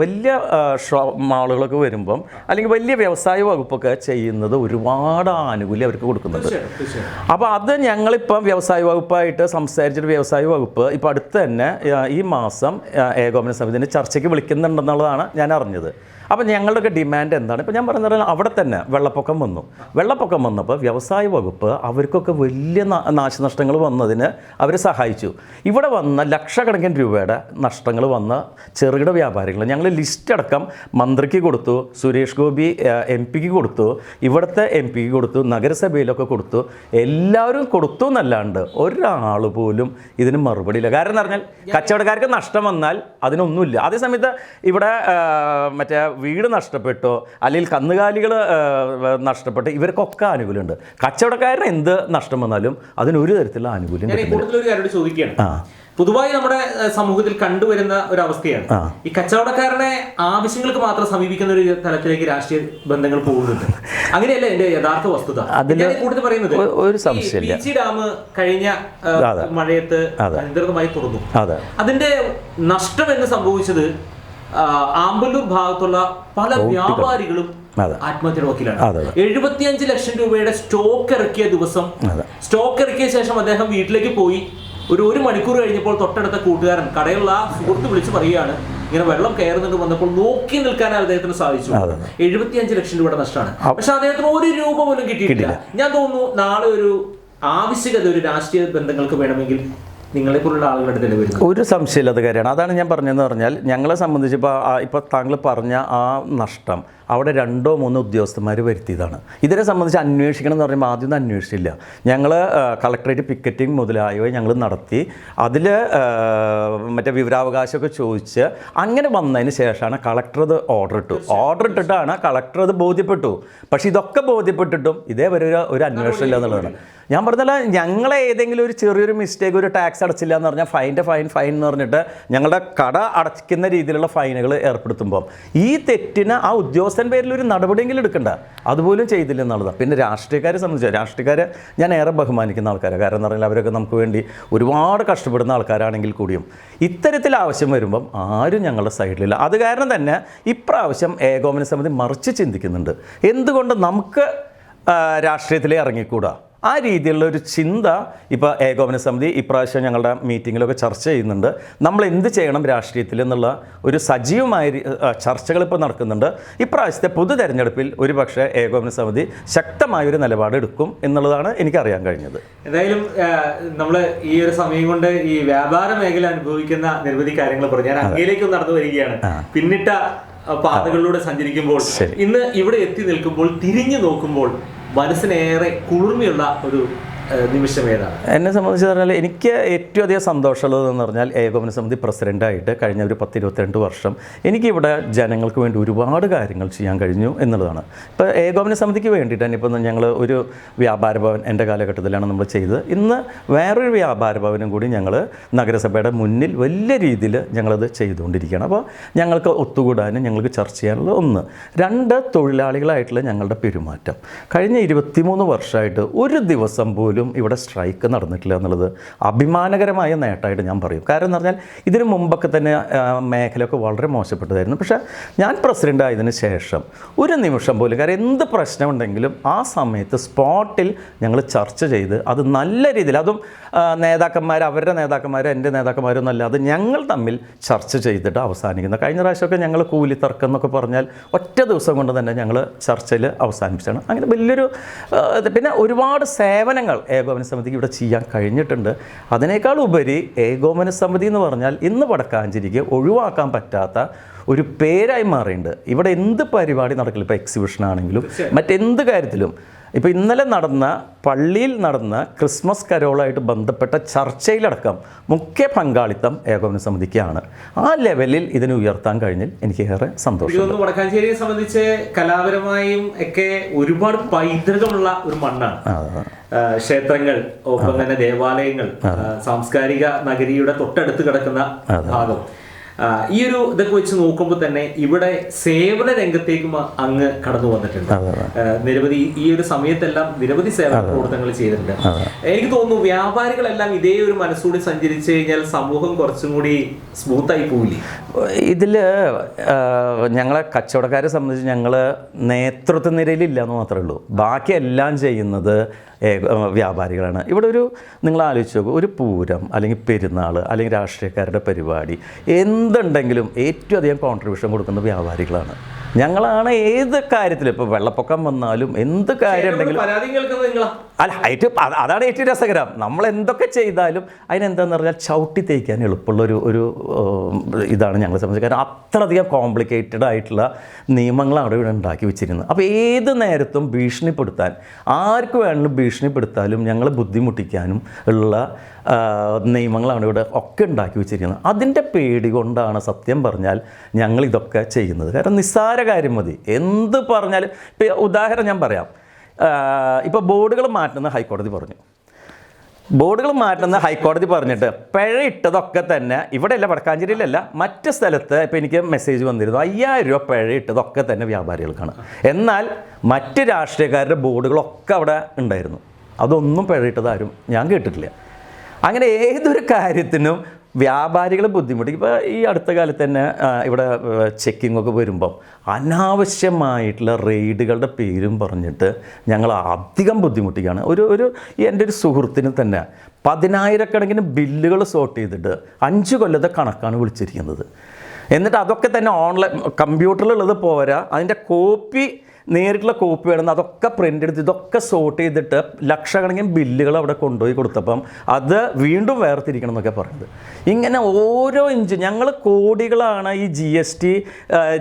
വലിയ മാളുകളൊക്കെ വരുമ്പം അല്ലെങ്കിൽ വലിയ വ്യവസായ വകുപ്പൊക്കെ ചെയ്യുന്നത് ഒരുപാട് ആനുകൂല്യം അവർക്ക് കൊടുക്കുന്നുണ്ട്. അപ്പോൾ അത് ഞങ്ങളിപ്പം വ്യവസായ വകുപ്പായിട്ട് സംസാരിച്ചിട്ട് വ്യവസായ വകുപ്പ് ഇപ്പോൾ അടുത്ത് തന്നെ ഈ മാസം ഏകോപന സമിതിൻ്റെ ചർച്ചയ്ക്ക് വിളിക്കുന്നുണ്ടെന്നുള്ളതാണ് ഞാൻ അറിഞ്ഞത്. അപ്പോൾ ഞങ്ങളുടെയൊക്കെ ഡിമാൻഡ് എന്താണ്? ഇപ്പോൾ ഞാൻ പറഞ്ഞാൽ അവിടെ തന്നെ വെള്ളപ്പൊക്കം വന്നപ്പോൾ വ്യവസായ വകുപ്പ് അവർക്കൊക്കെ വലിയ നാശനഷ്ടങ്ങൾ വന്നതിന് അവർ സഹായിച്ചു. ഇവിടെ വന്ന ലക്ഷക്കണക്കിന് രൂപയുടെ നഷ്ടങ്ങൾ വന്ന ചെറുകിട വ്യാപാരികൾ ഞങ്ങൾ ലിസ്റ്റ് അടക്കം മന്ത്രിക്ക് കൊടുത്തു, സുരേഷ് ഗോപി MP കൊടുത്തു, ഇവിടുത്തെ MP കൊടുത്തു, നഗരസഭയിലൊക്കെ കൊടുത്തു. എല്ലാവരും കൊടുത്തു എന്നല്ലാണ്ട് ഒരാൾ പോലും ഇതിന് മറുപടിയില്ല. കാരണം എന്ന് പറഞ്ഞാൽ കച്ചവടക്കാർക്ക് നഷ്ടം വന്നാൽ അതിനൊന്നുമില്ല. അതേസമയത്ത് ഇവിടെ മറ്റേ വീട് നഷ്ടപ്പെട്ടോ അല്ലെങ്കിൽ കന്നുകാലികൾ നഷ്ടപ്പെട്ടോ ഇവർക്കൊക്കെ ആനുകൂല്യമുണ്ട്. കച്ചവടക്കാരന് എന്ത് നഷ്ടം വന്നാലും അതിനൊരു തരത്തിലുള്ള ആനുകൂല്യം ചോദിക്കുകയാണ്. പൊതുവായി നമ്മുടെ സമൂഹത്തിൽ കണ്ടുവരുന്ന ഒരു അവസ്ഥയാണ് ഈ കച്ചവടക്കാരനെ ആവശ്യങ്ങൾക്ക് മാത്രം സമീപിക്കുന്ന ഒരു തലത്തിലേക്ക് രാഷ്ട്രീയ ബന്ധങ്ങൾ പോകുന്നുണ്ട്. അങ്ങനെയല്ല എന്റെ യഥാർത്ഥ വസ്തുത. കൂടുതൽ പറയുന്നത് ഒരു സംശയമില്ല, ഡാം കഴിഞ്ഞ മഴയത്ത് അനിയന്ത്രിതമായി തുറന്നു. അതിന്റെ നഷ്ടം എന്ന് സംഭവിച്ചത് ആമ്പല്ലൂർ ഭാഗത്തുള്ള പല വ്യാപാരികളും ആത്മഹത്യയുടെ വക്കീലാണ്. 75 ലക്ഷം രൂപയുടെ സ്റ്റോക്ക് ഇറക്കിയ ദിവസം, സ്റ്റോക്ക് ഇറക്കിയ ശേഷം അദ്ദേഹം വീട്ടിലേക്ക് പോയി. ഒരു മണിക്കൂർ കഴിഞ്ഞപ്പോൾ തൊട്ടടുത്ത കൂട്ടുകാരൻ, കടയുള്ള സുഹൃത്ത് വിളിച്ച് പറയുകയാണ്, ഇങ്ങനെ വെള്ളം കയറുന്നുണ്ട്. വന്നപ്പോൾ നോക്കി നിൽക്കാൻ അദ്ദേഹത്തിന് സാധിച്ചു. 75 ലക്ഷം രൂപയുടെ നഷ്ടമാണ്. പക്ഷെ അദ്ദേഹത്തിന് 1 രൂപ പോലും കിട്ടിയിട്ടില്ല. ഞാൻ തോന്നുന്നു നാളെ ഒരു ആവശ്യകത ഒരു രാഷ്ട്രീയ ബന്ധങ്ങൾക്ക് വേണമെങ്കിൽ നിങ്ങളെപ്പോലുള്ള ആളുകളുടെ തന്നെ വരുന്നത് ഒരു സംശയമില്ലാത്ത കാര്യമാണ്. അതാണ് ഞാൻ പറഞ്ഞതെന്ന് പറഞ്ഞാൽ, ഞങ്ങളെ സംബന്ധിച്ച് ഇപ്പോൾ താങ്കൾ പറഞ്ഞ ആ നഷ്ടം അവിടെ 2 or 3 ഉദ്യോഗസ്ഥന്മാർ വരുത്തിയതാണ്. ഇതിനെ സംബന്ധിച്ച് അന്വേഷിക്കണം എന്ന് പറയുമ്പോൾ ആദ്യമൊന്നും അന്വേഷിച്ചില്ല. ഞങ്ങൾ കളക്ടറേറ്റ് പിക്കറ്റിംഗ് മുതലായവ ഞങ്ങൾ നടത്തി. അതിൽ മറ്റേ വിവരാവകാശമൊക്കെ ചോദിച്ച് അങ്ങനെ വന്നതിന് ശേഷമാണ് കളക്ടർ അത് ഓർഡർ ഇട്ടിട്ടാണ് കളക്ടർ അത് ബോധ്യപ്പെട്ടു. പക്ഷേ ഇതൊക്കെ ബോധ്യപ്പെട്ടിട്ടും ഇതേവരെ ഒരു അന്വേഷണം ഇല്ല എന്നുള്ളതാണ്. ഞാൻ പറഞ്ഞാൽ ഞങ്ങളെ ഏതെങ്കിലും ഒരു ചെറിയൊരു മിസ്റ്റേക്ക്, ഒരു ടാക്സ് അടച്ചില്ല എന്ന് പറഞ്ഞാൽ ഫൈൻ എന്ന് പറഞ്ഞിട്ട് ഞങ്ങളുടെ കട അടയ്ക്കുന്ന രീതിയിലുള്ള ഫൈനുകൾ ഏർപ്പെടുത്തുമ്പം ഈ തെറ്റിന് ആ ഉദ്യോഗസ്ഥൻ പേരിൽ ഒരു നടപടിയെങ്കിലും എടുക്കണ്ട, അതുപോലും ചെയ്തില്ല എന്നുള്ളതാണ്. പിന്നെ രാഷ്ട്രീയക്കാരെ സംബന്ധിച്ച്, രാഷ്ട്രീയക്കാരെ ഞാൻ ഏറെ ബഹുമാനിക്കുന്ന ആൾക്കാരാണ്. കാരണം എന്ന് പറഞ്ഞാൽ അവരൊക്കെ നമുക്ക് വേണ്ടി ഒരുപാട് കഷ്ടപ്പെടുന്ന ആൾക്കാരാണെങ്കിൽ കൂടിയും ഇത്തരത്തിൽ ആവശ്യം വരുമ്പം ആരും ഞങ്ങളുടെ സൈഡിലില്ല. അത് കാരണം തന്നെ ഇപ്രാവശ്യം ഏകോപന സമിതി മറിച്ച് ചിന്തിക്കുന്നുണ്ട്. എന്തുകൊണ്ട് നമുക്ക് രാഷ്ട്രീയത്തിലേ ഇറങ്ങിക്കൂടാ? ആ രീതിയിലുള്ള ഒരു ചിന്ത ഇപ്പോൾ ഏകോപന സമിതി ഇപ്രാവശ്യം ഞങ്ങളുടെ മീറ്റിങ്ങിലൊക്കെ ചർച്ച ചെയ്യുന്നുണ്ട്. നമ്മൾ എന്ത് ചെയ്യണം രാഷ്ട്രീയത്തിൽ എന്നുള്ള ഒരു സജീവമായ ചർച്ചകൾ ഇപ്പോൾ നടക്കുന്നുണ്ട്. ഇപ്രാവശ്യത്തെ പൊതു തെരഞ്ഞെടുപ്പിൽ ഒരുപക്ഷെ ഏകോപന സമിതി ശക്തമായൊരു നിലപാടെടുക്കും എന്നുള്ളതാണ് എനിക്കറിയാൻ കഴിഞ്ഞത്. എന്തായാലും നമ്മൾ ഈ ഒരു സമയം കൊണ്ട് ഈ വ്യാപാര മേഖല അനുഭവിക്കുന്ന നിരവധി കാര്യങ്ങൾ പറഞ്ഞു. ഞാൻ അങ്ങയിലേക്കും നടന്നു വരികയാണ്. പിന്നിട്ട പാതകളിലൂടെ സഞ്ചരിക്കുമ്പോൾ, ഇന്ന് ഇവിടെ എത്തി നിൽക്കുമ്പോൾ, തിരിഞ്ഞു നോക്കുമ്പോൾ മനസ്സിനേറെ കുളിർമയുള്ള ഒരു നിമിഷം ഏതാണ്? എന്നെ സംബന്ധിച്ച് പറഞ്ഞാൽ എനിക്ക് ഏറ്റവും അധികം സന്തോഷമുള്ളതെന്ന് പറഞ്ഞാൽ ഏകോപന സമിതി പ്രസിഡൻ്റായിട്ട് കഴിഞ്ഞ ഒരു 10-22 വർഷം എനിക്കിവിടെ ജനങ്ങൾക്ക് വേണ്ടി ഒരുപാട് കാര്യങ്ങൾ ചെയ്യാൻ കഴിഞ്ഞു എന്നുള്ളതാണ്. ഇപ്പോൾ ഏകോപന സമിതിക്ക് വേണ്ടിയിട്ട് തന്നെ ഇപ്പോൾ ഞങ്ങൾ ഒരു വ്യാപാര ഭവൻ എൻ്റെ കാലഘട്ടത്തിലാണ് നമ്മൾ ചെയ്തത്. ഇന്ന് വേറൊരു വ്യാപാര ഭവനും കൂടി ഞങ്ങൾ നഗരസഭയുടെ മുന്നിൽ വലിയ രീതിയിൽ ഞങ്ങളത് ചെയ്തുകൊണ്ടിരിക്കുകയാണ്. അപ്പോൾ ഞങ്ങൾക്ക് ഒത്തുകൂടാനും ഞങ്ങൾക്ക് ചർച്ച ചെയ്യാനുള്ള 1. 2 തൊഴിലാളികളായിട്ടുള്ള ഞങ്ങളുടെ പെരുമാറ്റം കഴിഞ്ഞ 23 വർഷമായിട്ട് ഒരു ദിവസം പോലും പോലും ഇവിടെ സ്ട്രൈക്ക് നടന്നിട്ടില്ല എന്നുള്ളത് അഭിമാനകരമായ നേട്ടമായിട്ട് ഞാൻ പറയും. കാരണം എന്ന് പറഞ്ഞാൽ ഇതിനു മുമ്പൊക്കെ തന്നെ മേഖലയൊക്കെ വളരെ മോശപ്പെട്ടതായിരുന്നു. പക്ഷേ ഞാൻ പ്രസിഡൻ്റ് ആയതിനു ശേഷം ഒരു നിമിഷം പോലും, കാരണം എന്ത് പ്രശ്നമുണ്ടെങ്കിലും ആ സമയത്ത് സ്പോട്ടിൽ ഞങ്ങൾ ചർച്ച ചെയ്ത് അത് നല്ല രീതിയിൽ, അതും നേതാക്കന്മാർ, അവരുടെ നേതാക്കന്മാരും എൻ്റെ നേതാക്കന്മാരും അല്ലാതെ ഞങ്ങൾ തമ്മിൽ ചർച്ച ചെയ്തിട്ട് അവസാനിക്കുന്ന. കഴിഞ്ഞ പ്രാവശ്യമൊക്കെ ഞങ്ങൾ കൂലി തർക്കം എന്നൊക്കെ പറഞ്ഞാൽ ഒറ്റ ദിവസം കൊണ്ട് തന്നെ ഞങ്ങൾ ചർച്ചയിൽ അവസാനിപ്പിച്ചാണ്. അങ്ങനെ വലിയൊരു പിന്നെ ഒരുപാട് സേവനങ്ങൾ ഏകോപന സമിതിക്ക് ഇവിടെ ചെയ്യാൻ കഴിഞ്ഞിട്ടുണ്ട്. അതിനേക്കാൾ ഉപരി ഏകോപന സമിതി എന്ന് പറഞ്ഞാൽ ഇന്ന് വടക്കാഞ്ചേരിക്ക് ഒഴിവാക്കാൻ പറ്റാത്ത ഒരു പേരായി മാറിയിട്ടുണ്ട്. ഇവിടെ എന്ത് പരിപാടി നടക്കില്ല, ഇപ്പോൾ എക്സിബിഷൻ ആണെങ്കിലും മറ്റെന്ത് കാര്യത്തിലും. ഇപ്പോൾ ഇന്നലെ പള്ളിയിൽ നടന്ന ക്രിസ്മസ് കരോളായിട്ട് ബന്ധപ്പെട്ട ചർച്ചയിലടക്കം മുഖ്യ പങ്കാളിത്തം ഏകോപന സമിതിക്കാണ്. ആ ലെവലിൽ ഇതിനെ ഉയർത്താൻ കഴിഞ്ഞാൽ എനിക്ക് ഏറെ സന്തോഷം. വടക്കാഞ്ചേരിയെ സംബന്ധിച്ച് കലാപരമായും ഒക്കെ ഒരുപാട് പൈതൃകമുള്ള ഒരു മണ്ണാണ്. ക്ഷേത്രങ്ങൾ, ഒപ്പം തന്നെ ദേവാലയങ്ങൾ, സാംസ്കാരിക നഗരിയുടെ തൊട്ടടുത്ത് കിടക്കുന്ന ഭാഗം. ഈ ഒരു ഇതൊക്കെ വെച്ച് നോക്കുമ്പോൾ തന്നെ ഇവിടെ സേവന രംഗത്തേക്കും അങ്ങ് കടന്നു വന്നിട്ടുണ്ട്. നിരവധി ഈ ഒരു സമയത്തെല്ലാം നിരവധി സേവന പ്രവർത്തനങ്ങൾ ചെയ്തിട്ടുണ്ട്. എനിക്ക് തോന്നുന്നു വ്യാപാരികളെല്ലാം ഇതേ ഒരു മനസ്സൂടി സഞ്ചരിച്ചു കഴിഞ്ഞാൽ സമൂഹം കുറച്ചും കൂടി സ്മൂത്തായി പോവില്ലേ? ഇതിൽ ഞങ്ങളെ കച്ചവടക്കാരെ സംബന്ധിച്ച് ഞങ്ങൾ നേതൃത്വ നിരയിലില്ല എന്ന് മാത്രമേ ഉള്ളൂ. ബാക്കിയെല്ലാം ചെയ്യുന്നത് വ്യാപാരികളാണ്. ഇവിടെ നിങ്ങൾ ആലോചിച്ച് നോക്കൂ, ഒരു പൂരം അല്ലെങ്കിൽ പെരുന്നാൾ അല്ലെങ്കിൽ രാഷ്ട്രീയക്കാരുടെ പരിപാടി എന്തുണ്ടെങ്കിലും ഏറ്റവും അധികം കോൺട്രിബ്യൂഷൻ കൊടുക്കുന്ന വ്യാപാരികളാണ്. ഞങ്ങളാണ് ഏത് കാര്യത്തിലും, ഇപ്പോൾ വെള്ളപ്പൊക്കം വന്നാലും എന്ത് കാര്യം ഉണ്ടെങ്കിലും അല്ല, അതാണ് ഏറ്റവും രസകരം. നമ്മൾ എന്തൊക്കെ ചെയ്താലും അതിനെന്താണെന്ന് പറഞ്ഞാൽ ചവിട്ടി തേക്കാൻ എളുപ്പമുള്ളൊരു ഇതാണ് ഞങ്ങളെ സംബന്ധിച്ച്. കാരണം അത്രയധികം കോംപ്ലിക്കേറ്റഡ് ആയിട്ടുള്ള നിയമങ്ങളാണ് ഇവിടെ ഉണ്ടാക്കി വെച്ചിരുന്നത്. അപ്പോൾ ഏത് നേരത്തും ഭീഷണിപ്പെടുത്താൻ, ആർക്ക് വേണമെങ്കിലും ഭീഷണിപ്പെടുത്താനും ഞങ്ങൾ ബുദ്ധിമുട്ടിക്കാനും ഉള്ള നിയമങ്ങളാണ് ഇവിടെ ഒക്കെ ഉണ്ടാക്കി വെച്ചിരിക്കുന്നത്. അതിൻ്റെ പേടി കൊണ്ടാണ് സത്യം പറഞ്ഞാൽ ഞങ്ങൾ ഇതൊക്കെ ചെയ്യുന്നത്. കാരണം നിസ്സാര കാര്യം മതി, എന്ത് പറഞ്ഞാലും. ഇപ്പോൾ ഉദാഹരണം ഞാൻ പറയാം. ഇപ്പോൾ ബോർഡുകൾ മാറ്റുന്ന ഹൈക്കോടതി പറഞ്ഞു. ബോർഡുകൾ മാറ്റുന്ന ഹൈക്കോടതി പറഞ്ഞിട്ട് പിഴ ഇട്ടതൊക്കെ തന്നെ ഇവിടെയല്ല, വടക്കാഞ്ചേരിയിലല്ല, മറ്റ് സ്ഥലത്ത് ഇപ്പോൾ എനിക്ക് മെസ്സേജ് വന്നിരുന്നു 5000 രൂപ പിഴ ഇട്ടതൊക്കെ തന്നെ വ്യാപാരികൾക്കാണ്. എന്നാൽ മറ്റ് രാഷ്ട്രീയക്കാരുടെ ബോർഡുകളൊക്കെ അവിടെ ഉണ്ടായിരുന്നു. അതൊന്നും പിഴ ഇട്ടതാരും ഞാൻ കേട്ടിട്ടില്ല. അങ്ങനെ ഏതൊരു കാര്യത്തിനും വ്യാപാരികൾ ബുദ്ധിമുട്ടി. ഇപ്പോൾ ഈ അടുത്ത കാലത്ത് തന്നെ ഇവിടെ ചെക്കിങ്ങൊക്കെ വരുമ്പം അനാവശ്യമായിട്ടുള്ള റെയ്ഡുകളുടെ പേരും പറഞ്ഞിട്ട് ഞങ്ങൾ അധികം ബുദ്ധിമുട്ടിക്കുകയാണ്. എൻ്റെ ഒരു സുഹൃത്തിന് തന്നെ 10,000-കണക്കിന് ബില്ലുകൾ സോർട്ട് ചെയ്തിട്ട് 5 കൊല്ലത്തെ കണക്കാണ് വിളിച്ചിരിക്കുന്നത്. എന്നിട്ട് അതൊക്കെ തന്നെ ഓൺലൈൻ കമ്പ്യൂട്ടറിലുള്ളത് പോരാ, അതിൻ്റെ കോപ്പി, നേരിട്ടുള്ള കോപ്പി വേണമെന്ന് അതൊക്കെ പ്രിൻ്റ് എടുത്ത് ഇതൊക്കെ സോർട്ട് ചെയ്തിട്ട് ലക്ഷക്കണക്കിന് ബില്ലുകൾ അവിടെ കൊണ്ടുപോയി കൊടുത്തപ്പം അത് വീണ്ടും വേർതിരിക്കണം എന്നൊക്കെ പറഞ്ഞത്. ഇങ്ങനെ ഓരോ ഇഞ്ച് ഞങ്ങൾ കോടികളാണ് ഈ GST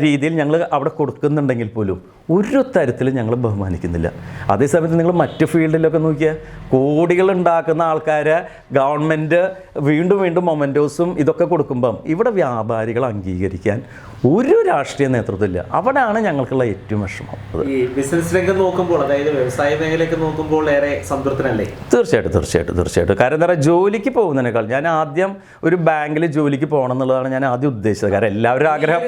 രീതിയിൽ ഞങ്ങൾ അവിടെ കൊടുക്കുന്നുണ്ടെങ്കിൽ പോലും ഒരു തരത്തിലും ഞങ്ങൾ ബഹുമാനിക്കുന്നില്ല. അതേസമയത്ത് നിങ്ങൾ മറ്റ് ഫീൽഡിലൊക്കെ നോക്കിയാൽ കോടികൾ ഉണ്ടാക്കുന്ന ആൾക്കാരെ ഗവൺമെൻറ് വീണ്ടും മൊമെൻറ്റോസും ഇതൊക്കെ കൊടുക്കുമ്പം ഇവിടെ വ്യാപാരികൾ അംഗീകരിക്കാൻ ഒരു രാഷ്ട്രീയ നേതൃത്വമില്ല. അവിടെയാണ് ഞങ്ങൾക്കുള്ള ഏറ്റവും വിഷമം. ഈ ബിസിനസ് രംഗം നോക്കുമ്പോൾ, അതായത് വ്യവസായ മേഖലയൊക്കെ നോക്കുമ്പോൾ ഏറെ സംതൃപ്തനല്ലേ? തീർച്ചയായിട്ടും. കാരണം എന്താ പറയുക, ജോലിക്ക് പോകുന്നതിനേക്കാൾ ഞാൻ ആദ്യം ഒരു ബാങ്കിൽ ജോലിക്ക് പോകണം എന്നുള്ളതാണ് ഞാൻ ആദ്യം ഉദ്ദേശിച്ചത്. കാരണം എല്ലാവരും ആഗ്രഹം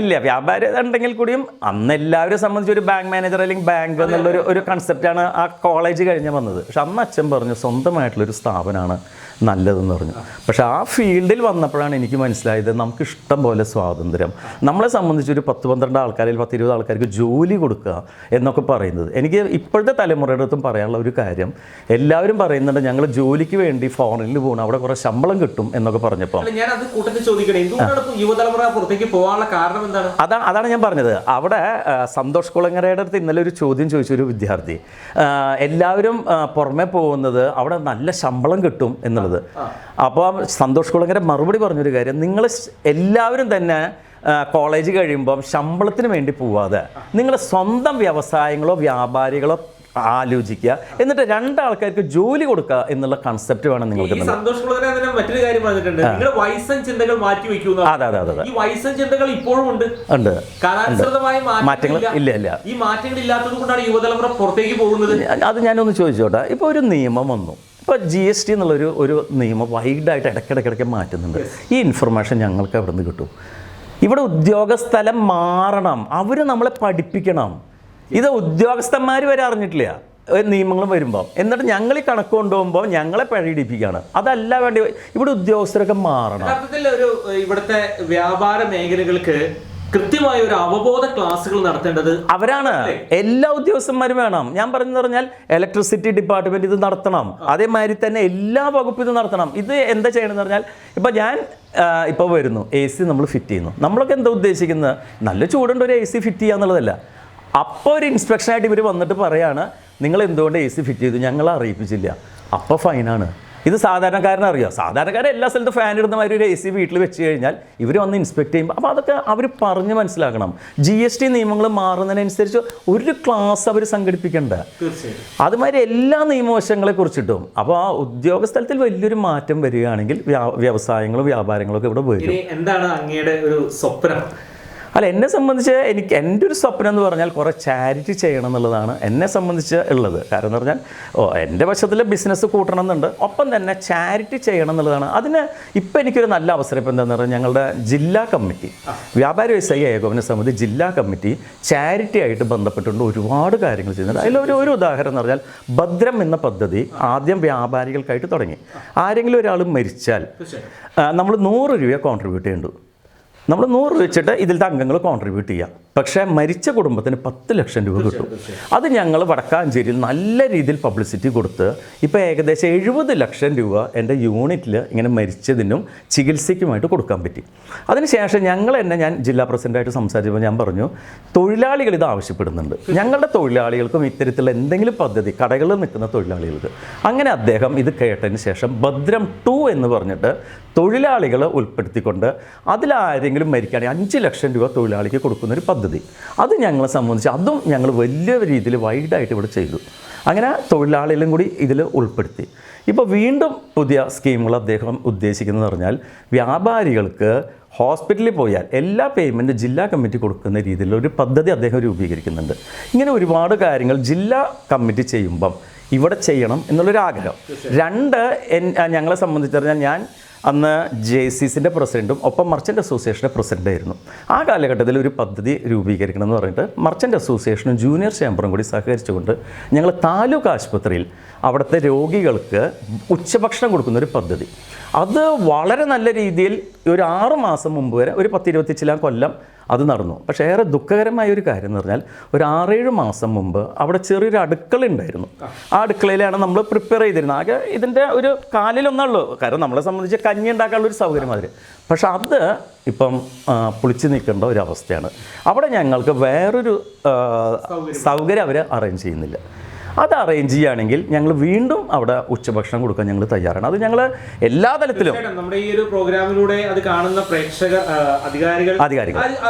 ഇല്ല, വ്യാപാരം ഉണ്ടെങ്കിൽ കൂടിയും അന്ന് എല്ലാവരും സംബന്ധിച്ച് ഒരു ബാങ്ക് മാനേജർ അല്ലെങ്കിൽ ബാങ്ക് എന്നുള്ള ഒരു കൺസെപ്റ്റാണ് ആ കോളേജ് കഴിഞ്ഞ് വന്നത്. പക്ഷെ അന്ന് അച്ഛൻ പറഞ്ഞു സ്വന്തമായിട്ടുള്ളൊരു സ്ഥാപനമാണ് നല്ലതെന്ന് പറഞ്ഞു. പക്ഷെ ആ ഫീൽഡിൽ വന്നപ്പോഴാണ് എനിക്ക് മനസ്സിലായത് നമുക്ക് ഇഷ്ടം പോലെ സ്വാതന്ത്ര്യം, നമ്മളെ സംബന്ധിച്ച് ഒരു 10-12 ആൾക്കാരിൽ 10-20 ആൾക്കാർക്ക് ജോലി കൊടുക്കുക എന്നൊക്കെ പറയുന്നത്. എനിക്ക് ഇപ്പോഴത്തെ തലമുറയുടെ അടുത്തും പറയാനുള്ള ഒരു കാര്യം, എല്ലാവരും പറയുന്നുണ്ട് ഞങ്ങൾ ജോലിക്ക് വേണ്ടി ഫോറിനിൽ പോകണം, അവിടെ കുറേ ശമ്പളം കിട്ടും എന്നൊക്കെ പറഞ്ഞപ്പോൾ അതാണ് ഞാൻ പറഞ്ഞത്. അവിടെ സന്തോഷ് കുളങ്ങരയുടെ അടുത്ത് ഇന്നലെ ഒരു ചോദ്യം ചോദിച്ചൊരു വിദ്യാർത്ഥി, എല്ലാവരും പുറമെ പോകുന്നത് അവിടെ നല്ല ശമ്പളം കിട്ടും എന്നുള്ളത്. അപ്പോൾ സന്തോഷ് കുളങ്ങര മറുപടി പറഞ്ഞൊരു കാര്യം, നിങ്ങൾ എല്ലാവരും തന്നെ കോളേജ് കഴിയുമ്പം ശമ്പളത്തിന് വേണ്ടി പോവാതെ നിങ്ങൾ സ്വന്തം വ്യവസായങ്ങളോ വ്യാപാരികളോ ആലോചിക്കുക, എന്നിട്ട് 2 ആൾക്കാർക്ക് ജോലി കൊടുക്കുക എന്നുള്ള കൺസെപ്റ്റ് വേണം നിങ്ങൾക്ക്. മറ്റൊരു കാര്യം പറഞ്ഞിട്ടുണ്ട്, നിങ്ങൾ വയസ്സൻ ചിന്തകൾ മാറ്റി വെക്കുന്നു. അതെ. ഈ വയസ്സൻ ചിന്തകൾ ഇപ്പോഴും ഉണ്ട്. കാലാനുസൃതമായ മാറ്റങ്ങൾ ഇല്ല. ഈ മാറ്റങ്ങൾ ഇല്ലാത്തത് കൊണ്ടാണ് യുവതലമുറ പുറത്തേക്ക് പോകുന്നത്. അത് ഞാനൊന്ന് ചോദിച്ചോട്ടെ. ഇപ്പോൾ ഒരു നിയമം വന്നു, ഇപ്പോൾ GST എന്നുള്ളൊരു നിയമം വൈഡായിട്ട് ഇടയ്ക്കിടയ്ക്ക് മാറ്റുന്നുണ്ട്. ഈ ഇൻഫർമേഷൻ ഞങ്ങൾക്ക് എവിടെ നിന്ന് കിട്ടും? ഇവിടെ ഉദ്യോഗസ്ഥലം മാറണം, അവർ നമ്മളെ പഠിപ്പിക്കണം. ഇത് ഉദ്യോഗസ്ഥന്മാർ വരെ അറിഞ്ഞിട്ടില്ല. നിയമങ്ങളും വരുമ്പോൾ എന്നിട്ട് ഞങ്ങൾ ഈ കണക്ക് കൊണ്ടുപോകുമ്പോൾ ഞങ്ങളെ പിഴയിടിപ്പിക്കുകയാണ്. അതല്ല വേണ്ടി ഇവിടെ ഉദ്യോഗസ്ഥരൊക്കെ മാറണം. യഥാർത്ഥത്തിൽ ഒരു ഇവിടുത്തെ വ്യാപാര മേഖലകൾക്ക് കൃത്യമായ ഒരു അവബോധ ക്ലാസുകൾ നടത്തേണ്ടത് അവരാണ്. എല്ലാ ഉദ്യോഗസ്ഥന്മാരും വേണം. ഞാൻ പറഞ്ഞു പറഞ്ഞാൽ ഇലക്ട്രിസിറ്റി ഡിപ്പാർട്ട്മെന്റ് ഇത് നടത്തണം, അതേമാതിരി തന്നെ എല്ലാ വകുപ്പും ഇത് നടത്തണം. ഇത് എന്താ ചെയ്യണമെന്ന് പറഞ്ഞാൽ ഇപ്പം ഞാൻ ഇപ്പോൾ വരുന്നു, AC നമ്മൾ ഫിറ്റ് ചെയ്യുന്നു. നമ്മളൊക്കെ എന്താ ഉദ്ദേശിക്കുന്നത്? നല്ല ചൂടുണ്ട്, ഒരു AC ഫിറ്റ് ചെയ്യുക എന്നുള്ളതല്ല. അപ്പോൾ ഒരു ഇൻസ്പെക്ഷനായിട്ട് ഇവർ വന്നിട്ട് പറയാണ് നിങ്ങൾ എന്തുകൊണ്ട് AC ഫിറ്റ് ചെയ്തു, ഞങ്ങളെ അറിയിപ്പിച്ചില്ല, അപ്പോൾ ഫൈനാണ്. ഇത് സാധാരണക്കാരനറിയാം. സാധാരണക്കാരൻ എല്ലാ സ്ഥലത്തും ഫാൻ ഇടുന്ന മാതിരി ഒരു AC വീട്ടിൽ വെച്ച് കഴിഞ്ഞാൽ ഇവർ വന്ന് ഇൻസ്പെക്ട് ചെയ്യുമ്പോൾ അപ്പോൾ അതൊക്കെ അവർ പറഞ്ഞ് മനസ്സിലാക്കണം. GST നിയമങ്ങൾ മാറുന്നതിനനുസരിച്ച് ഒരു ക്ലാസ് അവർ സംഘടിപ്പിക്കേണ്ട. അതുമാതിരി എല്ലാ നിയമവശങ്ങളെ കുറിച്ചിട്ടും അപ്പോൾ ആ ഉദ്യോഗസ്ഥലത്തിൽ വലിയൊരു മാറ്റം വരികയാണെങ്കിൽ വ്യവസായങ്ങളും വ്യാപാരങ്ങളും ഒക്കെ ഇവിടെ വരും. എന്താണ് അങ്ങയുടെ ഒരു സ്വപ്നം? അല്ല, എന്നെ സംബന്ധിച്ച് എൻ്റെ ഒരു സ്വപ്നം എന്ന് പറഞ്ഞാൽ കുറേ ചാരിറ്റി ചെയ്യണം എന്നുള്ളതാണ് എന്നെ സംബന്ധിച്ച് ഉള്ളത്. കാരണം എന്ന് പറഞ്ഞാൽ എൻ്റെ വശത്തിൽ ബിസിനസ് കൂട്ടണം എന്നുണ്ട്, ഒപ്പം തന്നെ ചാരിറ്റി ചെയ്യണം എന്നുള്ളതാണ്. അതിന് ഇപ്പം എനിക്കൊരു നല്ല അവസരം ഇപ്പം എന്താണെന്ന് പറഞ്ഞാൽ ഞങ്ങളുടെ ജില്ലാ കമ്മിറ്റി, വ്യാപാര വ്യവസായി ഏകോപന സമിതി ജില്ലാ കമ്മിറ്റി ചാരിറ്റി ആയിട്ട് ബന്ധപ്പെട്ടുകൊണ്ട് ഒരുപാട് കാര്യങ്ങൾ ചെയ്യുന്നുണ്ട്. അതിലൊരു ഉദാഹരണം എന്ന് പറഞ്ഞാൽ ഭദ്രം എന്ന പദ്ധതി ആദ്യം വ്യാപാരികൾക്കായിട്ട് തുടങ്ങി. ആരെങ്കിലും ഒരാൾ മരിച്ചാൽ നമ്മൾ 100 രൂപ കോൺട്രിബ്യൂട്ട് ചെയ്യേണ്ടു. നമ്മൾ 100 രൂപ വെച്ചിട്ട് ഇതിലത്തെ അംഗങ്ങൾ കോൺട്രിബ്യൂട്ട് ചെയ്യാം. പക്ഷേ മരിച്ച കുടുംബത്തിന് 10 ലക്ഷം രൂപ കിട്ടും. അത് ഞങ്ങൾ വടക്കാഞ്ചേരിയിൽ നല്ല രീതിയിൽ പബ്ലിസിറ്റി കൊടുത്ത് ഇപ്പോൾ ഏകദേശം 70 ലക്ഷം രൂപ എൻ്റെ യൂണിറ്റിൽ ഇങ്ങനെ മരിച്ചതിനും ചികിത്സയ്ക്കുമായിട്ട് കൊടുക്കാൻ പറ്റി. അതിനുശേഷം ഞാൻ ജില്ലാ പ്രസിഡൻ്റായിട്ട് സംസാരിച്ചപ്പോൾ ഞാൻ പറഞ്ഞു, തൊഴിലാളികൾ ഇത് ആവശ്യപ്പെടുന്നുണ്ട്, ഞങ്ങളുടെ തൊഴിലാളികൾക്കും ഇത്തരത്തിലുള്ള എന്തെങ്കിലും പദ്ധതി, കടകളിൽ നിൽക്കുന്ന തൊഴിലാളികൾക്ക്. അങ്ങനെ അദ്ദേഹം ഇത് കേട്ടതിന് ശേഷം ഭദ്രം 2 എന്ന് പറഞ്ഞിട്ട് തൊഴിലാളികളെ ഉൾപ്പെടുത്തിക്കൊണ്ട് അതിലാരെങ്കിലും മരിക്കുകയാണെങ്കിൽ 5 ലക്ഷം രൂപ തൊഴിലാളിക്ക് കൊടുക്കുന്നൊരു പദ്ധതി. അത് ഞങ്ങളെ സംബന്ധിച്ച് അതും ഞങ്ങൾ വലിയ രീതിയിൽ വൈഡായിട്ട് ഇവിടെ ചെയ്തു. അങ്ങനെ തൊഴിലാളികളും കൂടി ഇതിൽ ഉൾപ്പെടുത്തി. ഇപ്പോൾ വീണ്ടും പുതിയ സ്കീമുകൾ അദ്ദേഹം ഉദ്ദേശിക്കുന്നതെന്ന് പറഞ്ഞാൽ വ്യാപാരികൾക്ക് ഹോസ്പിറ്റലിൽ പോയാൽ എല്ലാ പേയ്മെൻറ്റ് ജില്ലാ കമ്മിറ്റി കൊടുക്കുന്ന രീതിയിലുള്ള ഒരു പദ്ധതി അദ്ദേഹം രൂപീകരിക്കുന്നുണ്ട്. ഇങ്ങനെ ഒരുപാട് കാര്യങ്ങൾ ജില്ലാ കമ്മിറ്റി ചെയ്യുമ്പം ഇവിടെ ചെയ്യണം എന്നുള്ളൊരു ആഗ്രഹം. 2 ഞങ്ങളെ സംബന്ധിച്ച് പറഞ്ഞാൽ ഞാൻ അന്ന് JCCൻ്റെ പ്രസിഡൻറ്റും ഒപ്പം മർച്ചൻ്റ് അസോസിയേഷൻ്റെ പ്രസിഡൻ്റായിരുന്നു. ആ കാലഘട്ടത്തിൽ ഒരു പദ്ധതി രൂപീകരിക്കണം എന്ന് പറഞ്ഞിട്ട് മർച്ചൻ്റ് അസോസിയേഷനും ജൂനിയർ ചേംബറും കൂടി സഹകരിച്ചുകൊണ്ട് ഞങ്ങൾ താലൂക്ക് ആശുപത്രിയിൽ അവിടുത്തെ രോഗികൾക്ക് ഉച്ചഭക്ഷണം കൊടുക്കുന്നൊരു പദ്ധതി, അത് വളരെ നല്ല രീതിയിൽ ഒരു 6 മാസം മുമ്പ് വരെ ഒരു 10-20 കൊല്ലം അത് നടന്നു. പക്ഷേ ഏറെ ദുഃഖകരമായ ഒരു കാര്യം എന്ന് പറഞ്ഞാൽ ഒരു 6-7 മാസം മുമ്പ് അവിടെ ചെറിയൊരു അടുക്കള ഉണ്ടായിരുന്നു. ആ അടുക്കളയിലാണ് നമ്മൾ പ്രിപ്പയർ ചെയ്തിരുന്നത്. ആകെ ഇതിൻ്റെ ഒരു കാലിലൊന്നുള്ളൂ, കാരണം നമ്മളെ സംബന്ധിച്ച് കഞ്ഞി ഉണ്ടാക്കാനുള്ള ഒരു സൗകര്യം മാതിരി. പക്ഷെ അത് ഇപ്പം പൊളിച്ചു നിൽക്കേണ്ട ഒരു അവസ്ഥയാണ്. അവിടെ ഞങ്ങൾക്ക് വേറൊരു സൗകര്യം അവർ അറേഞ്ച് ചെയ്യുന്നില്ല. അത് അറേഞ്ച് ചെയ്യുകയാണെങ്കിൽ ഞങ്ങൾ വീണ്ടും അവിടെ ഉച്ചഭക്ഷണം കൊടുക്കാൻ ഞങ്ങൾ തയ്യാറാണ്. അത് ഞങ്ങൾ എല്ലാ തലത്തിലും നമ്മുടെ ഈ ഒരു പ്രോഗ്രാമിലൂടെ അത് കാണുന്ന പ്രേക്ഷകർ, അധികാരികൾ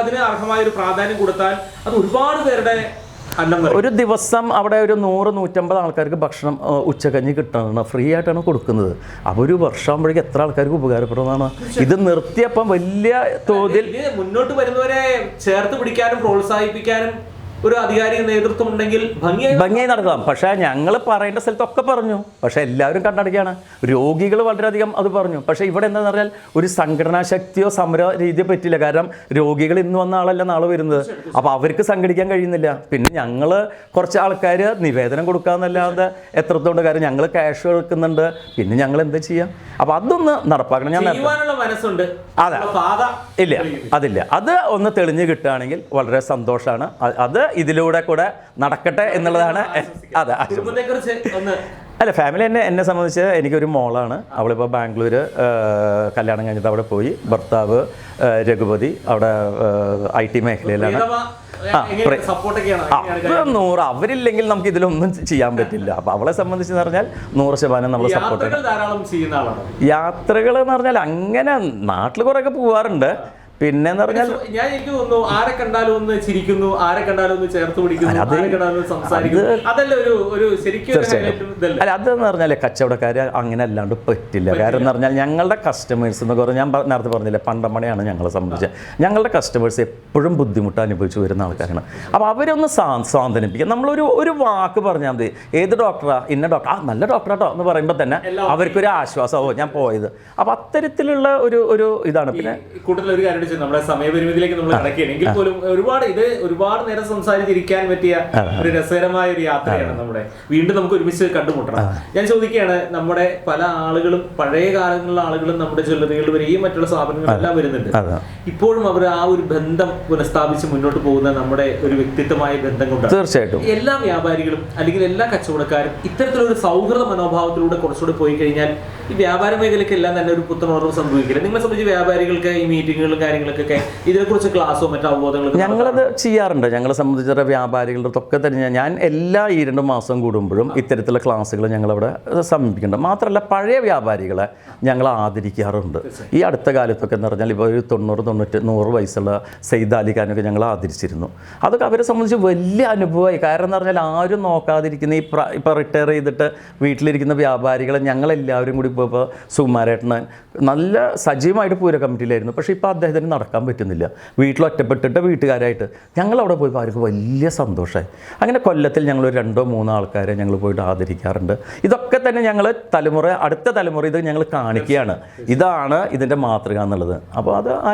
അതിന് അർഹമായ ഒരു പ്രാധാന്യം കൊടുത്താൽ അത് ഒരുപാട് പേരുടെ ഒരു ദിവസം അവിടെ ഒരു 100-150 ആൾക്കാർക്ക് ഭക്ഷണം ഉച്ചക്കഞ്ഞി കിട്ടണം, ഫ്രീ ആയിട്ടാണ് കൊടുക്കുന്നത്. അപ്പോൾ ഒരു വർഷമാകുമ്പോഴേക്കും എത്ര ആൾക്കാർക്ക് ഉപകാരപ്പെടുന്നതാണ്. ഇത് നിർത്തിയപ്പം വലിയ തോതിൽ മുന്നോട്ട് വരുന്നവരെ ചേർത്ത് പിടിക്കാനും പ്രോത്സാഹിപ്പിക്കാനും ഒരു അധികാരി നേതൃത്വം ഉണ്ടെങ്കിൽ ഭംഗിയായി നടത്താം. പക്ഷേ ഞങ്ങൾ പറയേണ്ട സ്ഥലത്തൊക്കെ പറഞ്ഞു, പക്ഷേ എല്ലാവരും കണ്ണടക്കുകയാണ്. രോഗികൾ വളരെയധികം അത് പറഞ്ഞു. പക്ഷേ ഇവിടെ എന്താണെന്ന് പറഞ്ഞാൽ ഒരു സംഘടനാ ശക്തിയോ സമര രീതിയോ പറ്റില്ല. കാരണം രോഗികൾ ഇന്ന് വന്ന ആളല്ല നാളെ വരുന്നത്. അപ്പോൾ അവർക്ക് സംഘടിക്കാൻ കഴിയുന്നില്ല. പിന്നെ ഞങ്ങൾ കുറച്ച് ആൾക്കാർ നിവേദനം കൊടുക്കാമെന്നല്ലാതെ എത്രത്തോണ്ട് കാര്യം ഞങ്ങൾ ക്യാഷ് എടുക്കുന്നുണ്ട്. പിന്നെ ഞങ്ങൾ എന്താ ചെയ്യാം? അപ്പോൾ അതൊന്ന് നടപ്പാക്കണം. ഞാൻ മനസ്സുണ്ട്, അതെ, ഇല്ല, അതില്ല. അത് ഒന്ന് തെളിഞ്ഞ് കിട്ടുകയാണെങ്കിൽ വളരെ സന്തോഷമാണ്. അത് ഇതിലൂടെ കൂടെ നടക്കട്ടെ എന്നുള്ളതാണ്. അതെ, അല്ല, ഫാമിലി എന്നെ സംബന്ധിച്ച് എനിക്കൊരു മോളാണ്. അവളിപ്പോൾ ബാംഗ്ലൂർ കല്യാണം കഴിഞ്ഞിട്ട് അവിടെ പോയി. ഭർത്താവ് രഘുപതി അവിടെ IT മേഖലയിലാണ്. അവരില്ലെങ്കിൽ നമുക്ക് ഇതിലൊന്നും ചെയ്യാൻ പറ്റില്ല. അപ്പൊ അവളെ സംബന്ധിച്ച് പറഞ്ഞാൽ 100% നമ്മൾ സപ്പോർട്ട് ചെയ്യണം. യാത്രകൾ എന്ന് പറഞ്ഞാൽ അങ്ങനെ നാട്ടിൽ കുറെയൊക്കെ പോവാറുണ്ട്. പിന്നെ പറഞ്ഞാൽ എനിക്ക് തോന്നുന്നു ആരെ കണ്ടാലും ഒന്ന് ചിരിക്കുന്നു, ആരെ കണ്ടാലും ഒന്ന് ചേർത്ത് പിടിക്കുന്നു, ആരെ കണ്ടാലും സംസാരിക്കുന്നു. അതല്ല ഒരു ശരിക്കും അല്ല, അതെന്ന് പറഞ്ഞാൽ കച്ചവടക്കാര് അങ്ങനെ അല്ലാണ്ട് പറ്റില്ല. കാരണം എന്ന് പറഞ്ഞാൽ ഞങ്ങളുടെ കസ്റ്റമേഴ്സ് എന്ന് പറഞ്ഞാൽ ഞാൻ നേരത്തെ പറഞ്ഞില്ലേ, പണ്ടമണയാണ് ഞങ്ങളെ സംബന്ധിച്ച്. ഞങ്ങളുടെ കസ്റ്റമേഴ്സ് എപ്പോഴും ബുദ്ധിമുട്ട് അനുഭവിച്ചു വരുന്ന ആൾക്കാരാണ്. അപ്പോൾ അവരൊന്ന് സാന്ത്വനിപ്പിക്കുക. നമ്മളൊരു വാക്ക് പറഞ്ഞാൽ മതി, ഏത് ഡോക്ടറാ, ഇന്ന ഡോക്ടർ, നല്ല ഡോക്ടറാട്ടോ എന്ന് പറയുമ്പോൾ തന്നെ അവർക്കൊരു ആശ്വാസമോ ഞാൻ പോയത്. അപ്പോൾ അത്തരത്തിലുള്ള ഒരു ഇതാണ്. പിന്നെ കൂടുതൽ ഒരു കാര്യം ചോദിച്ചത്, നമ്മുടെ സമയപരിമിതിയിലേക്ക് നമ്മൾ കടക്കുകയാണ് എങ്കിൽ പോലും ഒരുപാട് നേരം സംസാരിച്ചിരിക്കാൻ പറ്റിയ ഒരു രസകരമായ ഒരു യാത്രയാണ് നമ്മുടെ. വീണ്ടും നമുക്ക് ഒരുമിച്ച് കണ്ടുമുട്ടണം. ഞാൻ ചോദിക്കുകയാണ്, നമ്മുടെ പല ആളുകളും പഴയ കാലങ്ങളിലുള്ള ആളുകളും നമ്മുടെ ജ്വല്ലറികൾ വരെയും മറ്റുള്ള സ്ഥാപനങ്ങളെല്ലാം വരുന്നുണ്ട്. ഇപ്പോഴും അവർ ആ ഒരു ബന്ധം പുനഃസ്ഥാപിച്ച് മുന്നോട്ട് പോകുന്ന നമ്മുടെ ഒരു വ്യക്തിത്വമായ ബന്ധം കൊണ്ടാണ്. തീർച്ചയായിട്ടും എല്ലാ വ്യാപാരികളും അല്ലെങ്കിൽ എല്ലാ കച്ചവടക്കാരും ഇത്തരത്തിലൊരു സൗഹൃദ മനോഭാവത്തിലൂടെ കുറച്ചുകൂടെ പോയി കഴിഞ്ഞാൽ ഈ വ്യാപാര മേഖലയ്ക്കെല്ലാം തന്നെ ഒരു പുത്തനുണർവ് സംഭവിക്കില്ല. നിങ്ങളെ സംബന്ധിച്ച് വ്യാപാരികൾക്ക് ഈ മീറ്റിങ്ങുകളും കാര്യങ്ങൾക്കൊക്കെ ഇതിനെക്കുറിച്ച് ക്ലാസ്സോ മറ്റോ അവബോധങ്ങളോ? ഞങ്ങളത് ചെയ്യാറുണ്ട്. ഞങ്ങളെ സംബന്ധിച്ച വ്യാപാരികളുടെ ഒക്കെ തന്നെ ഞാൻ എല്ലാ 2 മാസം കൂടുമ്പോഴും ഇത്തരത്തിലുള്ള ക്ലാസ്സുകൾ ഞങ്ങളവിടെ സമീപിക്കുന്നുണ്ട്. മാത്രമല്ല പഴയ വ്യാപാരികളെ ഞങ്ങൾ ആദരിക്കാറുണ്ട്. ഈ അടുത്ത കാലത്തൊക്കെ എന്ന് പറഞ്ഞാൽ ഇപ്പോൾ ഒരു 90-100 വയസ്സുള്ള സെയ്ദ് അലി ഖാനൊക്കെ ഞങ്ങൾ ആദരിച്ചിരുന്നു. അതൊക്കെ അവരെ സംബന്ധിച്ച് വലിയ അനുഭവമായി. കാരണം എന്ന് പറഞ്ഞാൽ ആരും നോക്കാതിരിക്കുന്ന ഇപ്പോൾ റിട്ടയർ ചെയ്തിട്ട് വീട്ടിലിരിക്കുന്ന വ്യാപാരികളെ ഞങ്ങളെല്ലാവരും കൂടി ഇപ്പോൾ സുകുമാരേട്ടൻ നല്ല സജീവമായിട്ട് പൂര കമ്മിറ്റിയിലായിരുന്നു. പക്ഷേ ഇപ്പോൾ അദ്ദേഹത്തിന് നടക്കാൻ പറ്റുന്നില്ല. വീട്ടിൽ ഒറ്റപ്പെട്ടിട്ട് വീട്ടുകാരായിട്ട് ഞങ്ങളവിടെ പോയപ്പോൾ അവർക്ക് വലിയ സന്തോഷമായി. അങ്ങനെ കൊല്ലത്തിൽ ഞങ്ങൾ 2-3 ആൾക്കാരെ ഞങ്ങൾ പോയിട്ട് ആദരിക്കാറുണ്ട്. ഇതൊക്കെ തന്നെ ഞങ്ങൾ അടുത്ത തലമുറ ഇത് ഞങ്ങൾ കാണിക്കുകയാണ്. ഇതാണ് ഇതിൻ്റെ മാതൃക എന്നുള്ളത്. അപ്പോൾ അത് ആ